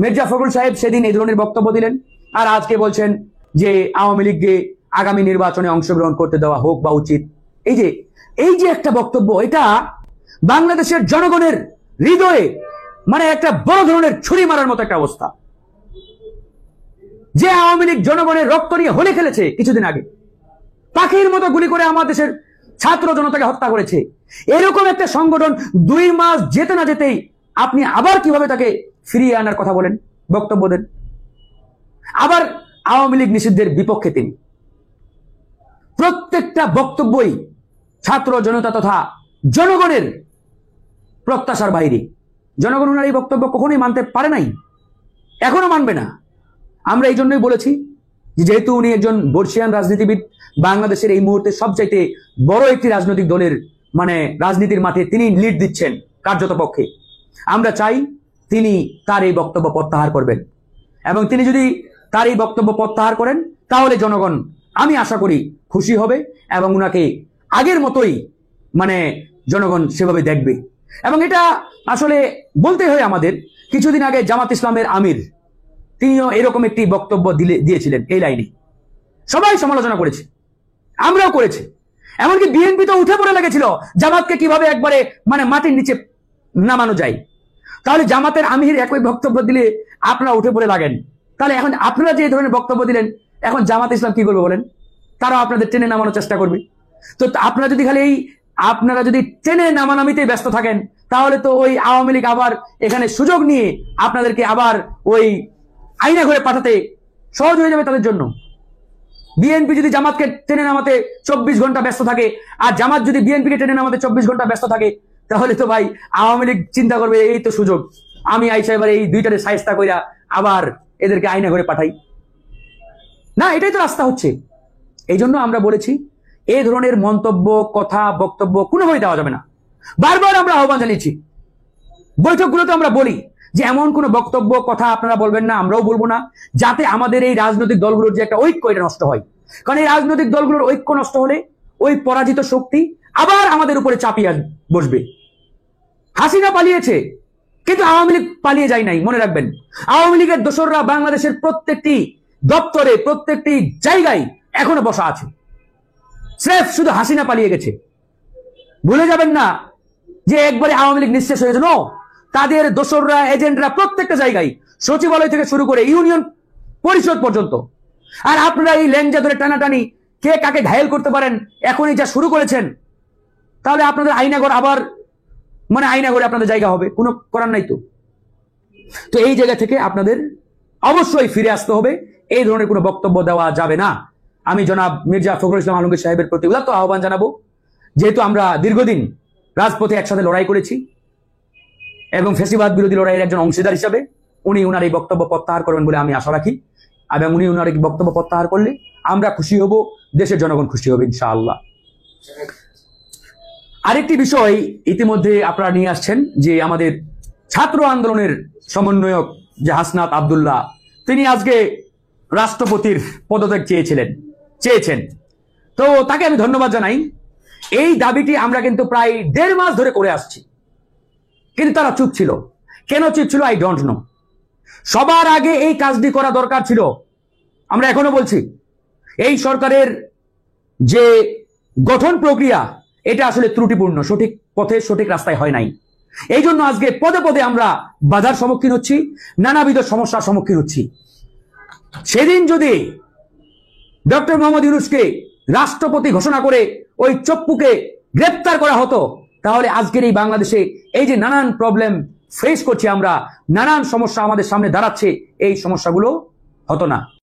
মির্জা ফখরুল সাহেব সেদিন এই ধরনের বক্তব্য দিলেন, আর আজকে বলছেন যে আওয়ামী লীগকে আগামী নির্বাচনে অংশগ্রহণ করতে দেওয়া হোক বা উচিত। এই যে একটা বক্তব্য, এটা বাংলাদেশের জনগণের হৃদয়ে মানে একটা বড় ধরনের ছুরি মারার মতো একটা অবস্থা। যে আওয়ামী লীগ জনগণের রক্ত নিয়ে হোলি খেলেছে কিছুদিন আগে, পাখির মতো গুলি করে আমার দেশের ছাত্র জনতাকে হত্যা করেছে, এরকম একটা সংগঠন 2 মাস যেতে না যেতেই আপনি আবার কিভাবে তাকে ফিরিয়ে আনার কথা বলেন, বক্তব্য দেন। আবার আওয়ামী লীগ নিষিদ্ধের বিপক্ষে তিনি। প্রত্যেকটা বক্তব্যই ছাত্র জনতা তথা জনগণের প্রত্যাশার বাইরে। জনগণ ওনার এই বক্তব্য কখনোই মানতে পারে নাই, এখনো মানবে না। আমরা এই জন্যই বলেছি যেহেতু উনি একজন বর্ষিয়ান রাজনীতিবিদ, বাংলাদেশের এই মুহূর্তে সবচাইতে বড় একটি রাজনৈতিক দলের মানে রাজনীতির মাঠে তিনি লিড দিচ্ছেন কার্যত পক্ষে। আমরা চাই তিনি তার এই বক্তব্য প্রত্যাহার করবেন, এবং তিনি যদি তার এই বক্তব্য প্রত্যাহার করেন তাহলে জনগণ আমি আশা করি খুশি হবে, এবং উনাকে আগের মতোই মানে জনগণ সেভাবে দেখবে। এবং এটা আসলে বলতে হয় আমাদের, কিছুদিন আগে জামাত ইসলামের আমির তিনিও এরকম একটি বক্তব্য দিয়েছিলেন এই লাইনে। সবাই সমালোচনা করেছে, আমরাও করেছি, এমনকি বিএনপি তো উঠে পড়ে লেগেছিল জামাতকে কিভাবে একবারে মানে মাটির নিচে নামানো যায়। তাহলে জামাতের আমির একই বক্তব্য দিলে আপনারা উঠে পড়ে লাগেন, তাহলে এখন আপনারা যে ধরনের বক্তব্য দিলেন এখন জামাত ইসলাম কি করবে বলেন? তারাও আপনাদের টেনে নামানোর চেষ্টা করবে। তো আপনারা যদি টেনে নামানামিতে ব্যস্ত থাকেন তাহলে তো ওই আওয়ামী লীগ আবার এখানে সুযোগ নিয়ে আপনাদেরকে আবার ওই আইনা ঘরে পাঠাতে সহজ হয়ে যাবে তাদের জন্য। বিএনপি যদি জামাতকে টেনে নামাতে 24 ঘন্টা ব্যস্ত থাকে, আর জামাত যদি বিএনপিকে টেনে নামাতে 24 ঘন্টা ব্যস্ত থাকে, তাহলে তো ভাই আওয়ামী লীগ চিন্তা করবে এই তো সুযোগ, আমি আইসা এবার এই দুইটারে সাইস্তা কইরা আবার এদেরকে আইনা ঘরে পাঠাই। না, এটাই তো রাস্তা হচ্ছে। এই জন্য আমরা বলেছি এই ধরনের মন্তব্য, কথা, বক্তব্য কোনোভাবেই দেওয়া যাবে না। বারবার আমরা আহ্বান জানিয়েছি, বৈঠকগুলোতে আমরা বলি যে এমন কোন বক্তব্য, কথা আপনারা বলবেন না, আমরাও বলবো না, যাতে আমাদের এই রাজনৈতিক দলগুলোর যে একটা ঐক্য এটা নষ্ট হয়। কারণ এই রাজনৈতিক দলগুলোর ঐক্য নষ্ট হলে ওই পরাজিত শক্তি আবার আমাদের উপরে চাপিয়ে বসবে। হাসিনা পালিয়েছে, কিন্তু আওয়ামী লীগ পালিয়ে যায় নাই, মনে রাখবেন। আওয়ামী লীগের দোসররা বাংলাদেশের প্রত্যেকটি দপ্তরে, প্রত্যেকটি জায়গায় এখনো বসা আছে। স্রেফ শুধু হাসিনা পালিয়ে গেছে। ভুলে যাবেন না যে একবারে আওয়ামী লীগ নিঃশেষ হয়েছে। তাদের দোসররা, এজেন্টরা প্রত্যেকটা জায়গায়, সচিবালয় থেকে শুরু করে ইউনিয়ন পরিষদ পর্যন্ত। আর আপনারা এই ল্যাংজা ধরে টানাটানি কে কাকে ঘায়েল করতে পারেন এখনই যা শুরু করেছেন, তাহলে আপনাদের আইনাঘর আবার মানে আইনাঘরে আপনাদের জায়গা হবে, কোনো করার নাই তো। তো এই জায়গা থেকে আপনাদের অবশ্যই ফিরে আসতে হবে, এই ধরনের কোনো বক্তব্য দেওয়া যাবে না। আমি জনাব মির্জা ফখরুল ইসলাম আলমগীর সাহেবের প্রতি উদাত্ত আহ্বান জানাবো, যেহেতু আমরা দীর্ঘদিন রাজপথে একসাথে লড়াই করেছি এবং ফ্যাসিবাদ বিরোধী লড়াইয়ের একজন অংশীদার হিসাবে উনি ওনার এই বক্তব্য প্রত্যাহার করবেন বলে আমি আশা রাখি। এবং উনি ওনার এই বক্তব্য প্রত্যাহার করলে আমরা খুশি হব, দেশের জনগণ খুশি হবে ইনশাআল্লাহ। আরেকটি বিষয় ইতিমধ্যে আপনারা নিয়ে আসছেন যে আমাদের ছাত্র আন্দোলনের সমন্বয়ক যে হাসনাত আব্দুল্লাহ, তিনি আজকে রাষ্ট্রপতির পদত্যাগ চেয়েছেন। তো তাকে আমি ধন্যবাদ জানাই। এই দাবিটি আমরা কিন্তু প্রায় 1.5 মাস ধরে করে আসছি, কিন্তু তারা চুপ ছিল। কেন চুপ ছিল আই ডোন্ট নো। সবার আগে এই কাজটি করা দরকার ছিল। আমরা এখনো বলছি এই সরকারের যে গঠন প্রক্রিয়া এটা আসলে ত্রুটিপূর্ণ, সঠিক পথে সঠিক রাস্তায় হয় নাই। এই জন্য আজকে পদে পদে আমরা বাধার সম্মুখীন হচ্ছি, নানাবিধ সমস্যার সম্মুখীন হচ্ছি। সেদিন যদি ডক্টর মোহাম্মদ ইউনূসকে রাষ্ট্রপতি ঘোষণা করে ওই চপ্পুকে গ্রেপ্তার করা হতো, তাহলে আজকের এই বাংলাদেশে এই যে নানান প্রবলেম ফেস করছি আমরা, নানান সমস্যা আমাদের সামনে দাঁড়াচ্ছে, এই সমস্যাগুলো হতো না।